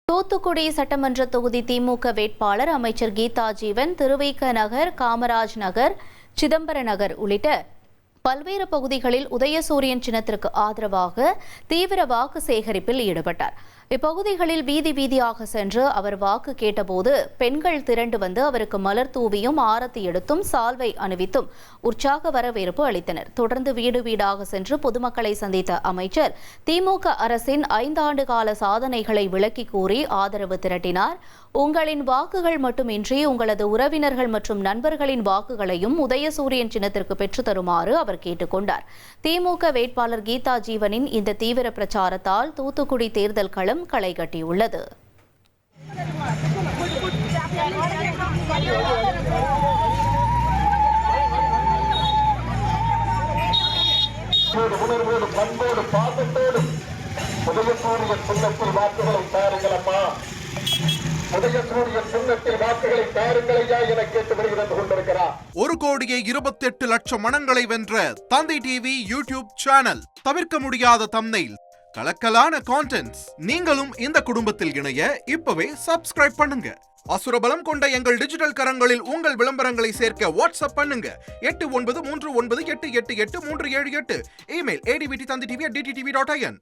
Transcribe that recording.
தூத்துக்குடி சட்டமன்ற தொகுதி திமுக வேட்பாளர் அமைச்சர் கீதா ஜீவன் திருவைக்க நகர், காமராஜ் நகர், சிதம்பர நகர் உள்ளிட்ட பல்வேறு பகுதிகளில் உதயசூரியன் சின்னத்திற்கு ஆதரவாக தீவிர வாக்கு சேகரிப்பில் ஈடுபட்டார். இப்பகுதிகளில் வீதி வீதியாக சென்று அவர் வாக்கு கேட்டபோது பெண்கள் திரண்டு வந்து அவருக்கு மலர் தூவியும் ஆரத்தி எடுத்தும் சால்வை அணிவித்தும் உற்சாக வரவேற்பு அளித்தனர். தொடர்ந்து வீடு வீடாக சென்று பொதுமக்களை சந்தித்த அமைச்சர் திமுக அரசின் 5 ஆண்டு கால சாதனைகளை விளக்கி கூறி ஆதரவு திரட்டினார். உங்களின் வாக்குகள் மட்டுமின்றி உங்களது உறவினர்கள் மற்றும் நண்பர்களின் வாக்குகளையும் உதயசூரியன் சின்னத்திற்கு பெற்றுத் தருமாறு அவர் கேட்டுக் கொண்டார். திமுக வேட்பாளர் கீதா ஜீவனின் இந்த தீவிர பிரச்சாரத்தால் தூத்துக்குடி தேர்தல் களம் களை கட்டியுள்ளது. ஒரு கோடியே 28 லட்சம் மனங்களை வென்ற தந்தி டிவி யூடியூப் சேனல். தவிர்க்க முடியாத தம்ப்நெயில், கலக்கலான கான்டென்ட்ஸ். நீங்களும் இந்த குடும்பத்தில் இணைய இப்பவே சப்ஸ்கிரைப் பண்ணுங்க. அசுரபலம் கொண்ட எங்கள் டிஜிட்டல் கரங்களில் உங்கள் விளம்பரங்களை சேர்க்க வாட்ஸ்அப் பண்ணுங்க. 8939888378. Email advttv@dttv.in.